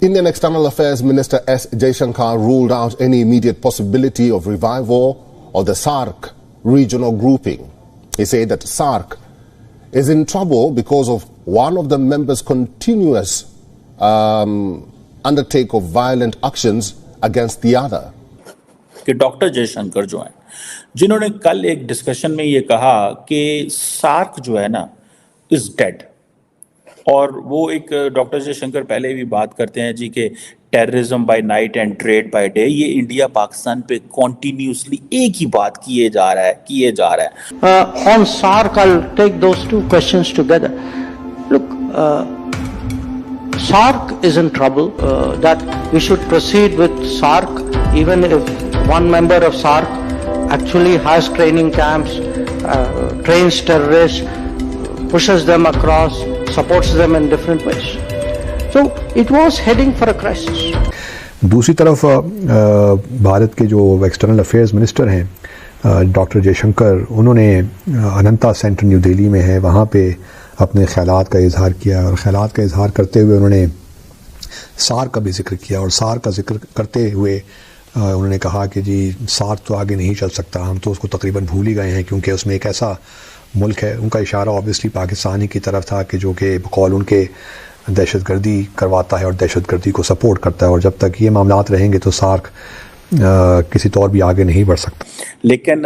Indian External Affairs Minister S. Jaishankar ruled out any immediate possibility of revival of the SAARC regional grouping. He said that SAARC is in trouble because of one of the members' continuous undertake of violent actions against the other. कि doctor Jaishankar जो हैं, जिन्होंने कल एक discussion में ये कहा कि सार्क जो है ना इज डेड, और वो एक डॉक्टर जयशंकर पहले भी बात करते हैं जी कि terrorism by night and trade by day, ये इंडिया पाकिस्तान पे कॉन्टिन्यूसली एक ही बात किए जा रहा है. On SAARC, I'll take those two questions together. Look, SAARC is in trouble. That we should proceed with SAARC, even if one member of SAARC actually has training camps, trains terrorists, pushes them across, supports them in different ways. So it was heading for a crisis. दूसरी तरफ भारत के जो external affairs minister हैं doctor Jaishankar, उन्होंने अनंता centre new Delhi में है, वहाँ पे अपने ख्यालात का इजहार किया, और ख्यालात का इजहार करते हुए उन्होंने सार्क का भी जिक्र किया, और सार्क का जिक्र करते हुए उन्होंने कहा कि जी सार्क तो आगे नहीं चल सकता, हम तो उसको तकरीबन भूल ही गए हैं, क्योंकि उसमें एक ऐसा मुल्क है, उनका इशारा ऑब्वियसली पाकिस्तानी की तरफ था कि जो कि बकौल उनके दहशतगर्दी करवाता है और दहशतगर्दी को सपोर्ट करता है, और जब तक ये मामलात रहेंगे तो सार्क किसी तौर भी आगे नहीं बढ़ सकता. लेकिन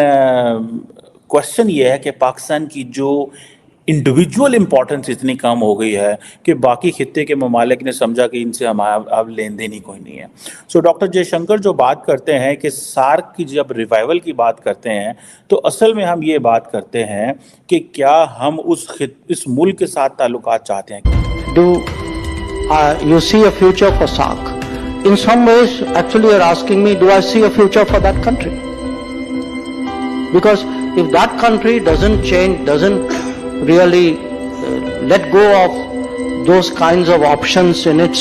क्वेश्चन ये है कि पाकिस्तान की जो इंडिविजुअल इंपॉर्टेंस इतनी कम हो गई है कि बाकी खित्ते के ममालिक ने समझा कि इनसे हमारा अब लेन देन ही कोई नहीं है. सो डॉक्टर जयशंकर जो बात करते हैं कि सार्क की जब रिवाइवल की बात करते हैं तो असल में हम ये बात करते हैं कि क्या हम इस मुल्क के साथ ताल्लुकात चाहते हैं. Do you see a future for SAARC? In some ways, actually you're asking me, do I see a future for that country? Because if that country doesn't change, doesn't really let go of those kinds of options in its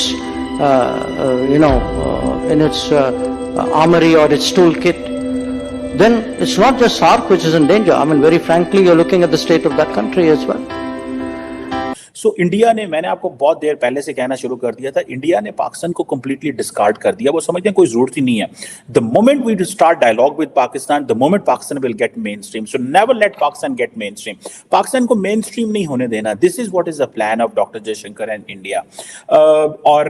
armory or its toolkit, then it's not just SAARC which is in danger. I mean, very frankly, you're looking at the state of that country as well. So India ने, मैंने आपको बहुत देर पहले से कहना शुरू कर दिया था, इंडिया ने पाकिस्तान को कंप्लीटली डिस्कार्ड कर दिया. वो समझते हैं कोई जरूरत ही नहीं है. The moment we start dialogue with Pakistan, the moment Pakistan will get mainstream. So never let Pakistan get mainstream. Pakistan को मेन स्ट्रीम नहीं होने देना. This is what is the plan of doctor Jaishankar and India, और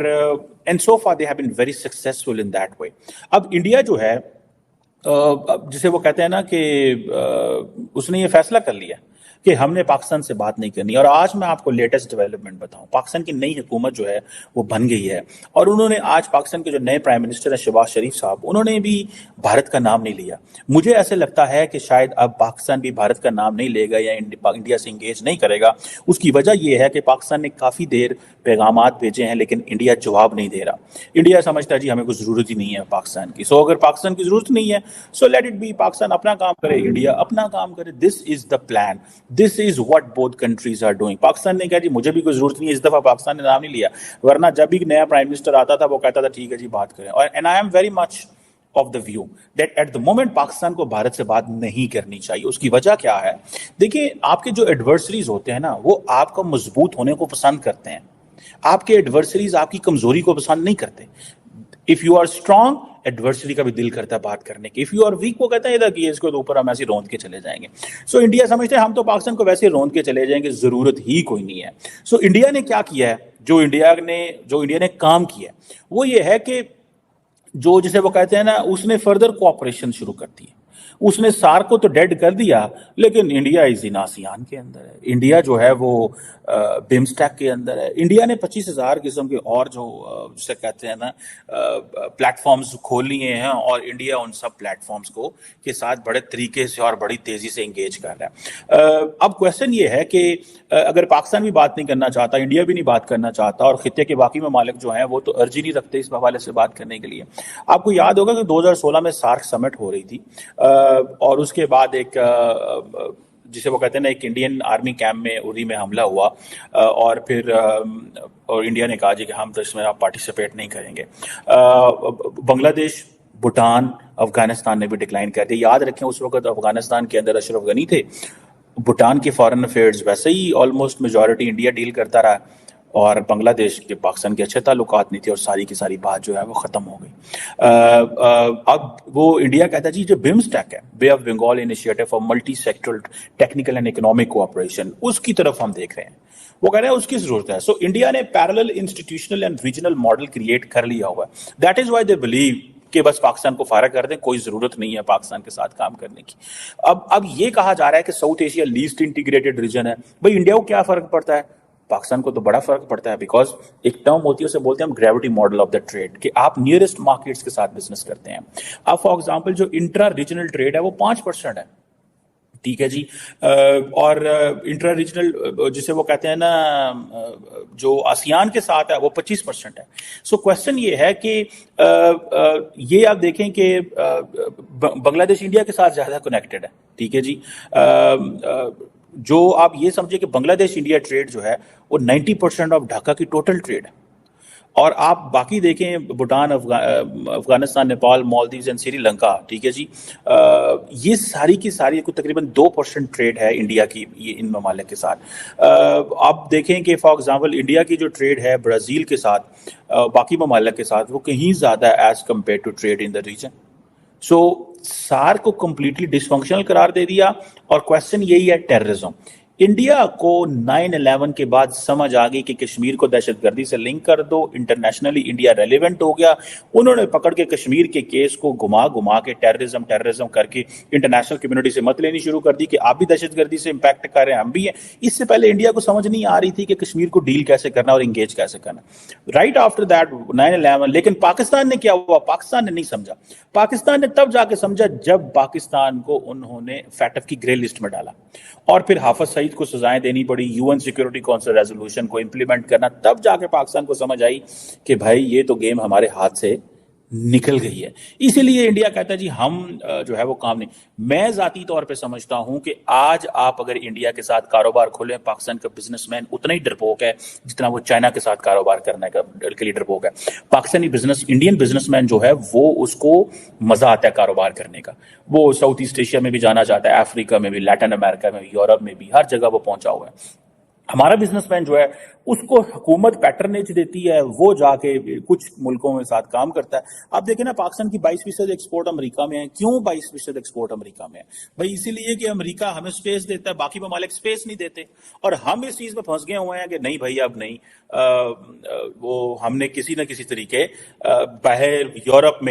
and so far they have been very successful in that way. अब India जो है, जिसे वो कहते हैं ना कि उसने ये फैसला कर लिया कि हमने पाकिस्तान से बात नहीं करनी. और आज मैं आपको लेटेस्ट डेवलपमेंट बताऊं, पाकिस्तान की नई हुकूमत जो है वो बन गई है, और उन्होंने आज पाकिस्तान के जो नए प्राइम मिनिस्टर हैं शहबाज शरीफ साहब, उन्होंने भी भारत का नाम नहीं लिया. मुझे ऐसे लगता है कि शायद अब पाकिस्तान भी भारत का नाम नहीं लेगा या इंडिया से इंगेज नहीं करेगा. उसकी वजह यह है कि पाकिस्तान ने काफ़ी देर पैगामात भेजे हैं लेकिन इंडिया जवाब नहीं दे रहा. इंडिया समझता है जी हमें कुछ ज़रूरत ही नहीं है पाकिस्तान की. सो अगर पाकिस्तान की ज़रूरत नहीं है, so let it be, Pakistan अपना काम करे, इंडिया अपना काम करे. This is the plan. This is what both countries are doing. Pakistan ने कहा जी मुझे भी कोई जरूरत नहीं है, इस दफा पाकिस्तान ने नाम नहीं लिया, वरना जब भी नया प्राइम मिनिस्टर आता था वो कहता था ठीक है जी बात करें. और and I am very much of the view that at the moment Pakistan को भारत से बात नहीं करनी चाहिए. उसकी वजह क्या है? देखिए, आपके जो एडवर्सरीज होते हैं ना, वो आपका मजबूत होने को पसंद करते हैं. आपके एडवर्सरीज आपकी कमजोरी को पसंद नहीं करते. If you are strong, adversary का भी दिल करता है बात करने की. इफ यू आर वीक, वो कहता है इधर की इसको तो ऊपर हम ऐसे रोंद के चले जाएंगे. सो इंडिया समझते हैं हम तो पाकिस्तान को वैसे रोंद के चले जाएंगे, जरूरत ही कोई नहीं है. सो इंडिया ने क्या किया है, जो इंडिया ने काम किया वो ये है कि जो जिसे वो कहते हैं ना, उसने फर्दर कोऑपरेशन शुरू कर दी. उसने सार्क को तो डेड कर दिया, लेकिन इंडिया इज इन आसियान के अंदर है. इंडिया जो है वो बिम्स्टेक के अंदर है. इंडिया ने 25,000 किस्म के और जो जिसे कहते हैं ना प्लेटफॉर्म्स खोल लिए हैं, और इंडिया उन सब प्लेटफॉर्म्स को के साथ बड़े तरीके से और बड़ी तेजी से एंगेज कर रहा है. अब क्वेश्चन ये है कि अगर पाकिस्तान भी बात नहीं करना चाहता, इंडिया भी नहीं बात करना चाहता, और खित्ते के बाकी ममालिक जो हैं वो तो अर्जी नहीं रखते इस हवाले से बात करने के लिए. आपको याद होगा कि 2016 में सार्क समिट हो रही थी, और उसके बाद एक जिसे वो कहते हैं ना, एक इंडियन आर्मी कैंप में उरी में हमला हुआ, और फिर और इंडिया ने कहा जी कि हम तो इसमें आप पार्टिसिपेट नहीं करेंगे. बांग्लादेश, भूटान, अफगानिस्तान ने भी डिक्लाइन कर दिया. याद रखें उस वक्त अफगानिस्तान के अंदर अशरफ गनी थे, भूटान के फॉरेन अफेयर्स वैसे ही ऑलमोस्ट मेजॉरिटी इंडिया डील करता रहा, اور بنگلہ دیش کے پاکستان کے اچھے تعلقات نہیں تھے اور ساری کی ساری بات جو ہے وہ ختم ہو گئی. اب وہ انڈیا کہتا ہے جی جو بمسٹیک ہے, bay of Bengal initiative for multi sectoral technical and economic cooperation, اس کی طرف ہم دیکھ رہے ہیں. وہ کہہ رہے ہیں اس کی ضرورت ہے. سو انڈیا نے parallel institutional and regional model create کر لیا ہوا ہے. That is why they believe کہ بس پاکستان کو فارغ کر دیں, کوئی ضرورت نہیں ہے پاکستان کے ساتھ کام کرنے کی. اب یہ کہا جا رہا ہے کہ south Asia list integrated region ہے. بھائی انڈیا کو کیا فرق پڑتا ہے؟ پاکستان کو تو بڑا فرق پڑتا ہے, بیکاز ایک ٹرم ہوتی ہے اسے بولتے ہیں ہم gravity model of the trade, کہ آپ نیئرسٹ مارکیٹس کے ساتھ بزنس کرتے ہیں. اب فار ایگزامپل جو انٹرا ریجنل ٹریڈ ہے وہ 5% ہے, ٹھیک ہے جی, اور انٹرا ریجنل جسے وہ کہتے ہیں نا جو آسیان کے ساتھ ہے وہ 25% ہے. سو کوشچن یہ ہے کہ یہ آپ دیکھیں کہ بنگلہ دیش انڈیا کے ساتھ زیادہ کنیکٹڈ ہے, ٹھیک ہے جی. جو آپ یہ سمجھے کہ بنگلہ دیش انڈیا ٹریڈ جو ہے وہ 90% آف ڈھاکہ کی ٹوٹل ٹریڈ ہے. اور آپ باقی دیکھیں بھوٹان, افغانستان, نیپال, مالدیوز اینڈ سری لنکا, ٹھیک ہے جی, یہ ساری کی ساری تقریباً 2% ٹریڈ ہے انڈیا کی یہ ان ممالک کے ساتھ. آپ دیکھیں کہ فار ایگزامپل انڈیا کی جو ٹریڈ ہے برازیل کے ساتھ, باقی ممالک کے ساتھ, وہ کہیں زیادہ ہے as compare to trade in the region. So SAARC کو کمپلیٹلی ڈس فنکشنل قرار دے دیا. اور کوشچن یہی ہے ٹیررزم. انڈیا کو 9/11 کے بعد سمجھ آ گئی کہ کشمیر کو دہشت گردی سے لنک کر دو, انٹرنیشنلی انڈیا ریلیونٹ ہو گیا. انہوں نے پکڑ کے کشمیر کے کیس کو گھما کے ٹیررزم کر کے انٹرنیشنل کمیونٹی سے مت لینی شروع کر دی کہ آپ بھی دہشت گردی سے امپیکٹ کر رہے ہیں, ہم بھی ہیں. اس سے پہلے انڈیا کو سمجھ نہیں آ رہی تھی کہ کشمیر کو ڈیل کیسے کرنا اور انگیج کیسے کرنا. رائٹ آفٹر دیٹ 9/11, لیکن پاکستان نے کیا ہوا, پاکستان نے نہیں سمجھا. پاکستان نے تب جا کے سمجھا جب پاکستان کو انہوں نے فیٹف کی گرے لسٹ میں ڈالا, اور پھر حافظ سعید کو سزائیں دینی پڑی, UN سیکورٹی کونسل ریزولوشن کو امپلیمنٹ کرنا. تب جا کے پاکستان کو سمجھ آئی کہ بھائی یہ تو گیم ہمارے ہاتھ سے نکل گئی ہے. اسی لیے انڈیا کہتا ہے جی ہم جو ہے وہ کام نہیں. میں ذاتی طور پہ سمجھتا ہوں کہ آج آپ اگر انڈیا کے ساتھ کاروبار کھولیں, پاکستان کا بزنس مین اتنا ہی ڈرپوک ہے جتنا وہ چائنا کے ساتھ کاروبار کرنے کے لیے ڈرپوک ہے. پاکستانی انڈین بزنس مین جو ہے وہ اس کو مزہ آتا ہے کاروبار کرنے کا. وہ ساؤتھ ایسٹ ایشیا میں بھی جانا چاہتا ہے, افریقہ میں بھی, لیٹن امریکہ میں بھی, یورپ میں بھی, ہر جگہ وہ پہنچا ہوا ہے. ہمارا بزنس مین جو ہے اس کو حکومت پیٹرنیج دیتی ہے, وہ جا کے کچھ ملکوں کے ساتھ کام کرتا ہے. آپ دیکھیں نا پاکستان کی 22% ایکسپورٹ امریکہ میں ہے. کیوں 22% ایکسپورٹ امریکہ میں ہے؟ بھائی اسی لیے کہ امریکہ ہمیں سپیس دیتا ہے, باقی ممالک سپیس نہیں دیتے, اور ہم اس چیز میں پھنس گئے ہوئے ہیں کہ نہیں بھائی اب نہیں. وہ ہم نے کسی نہ کسی طریقے باہر یورپ میں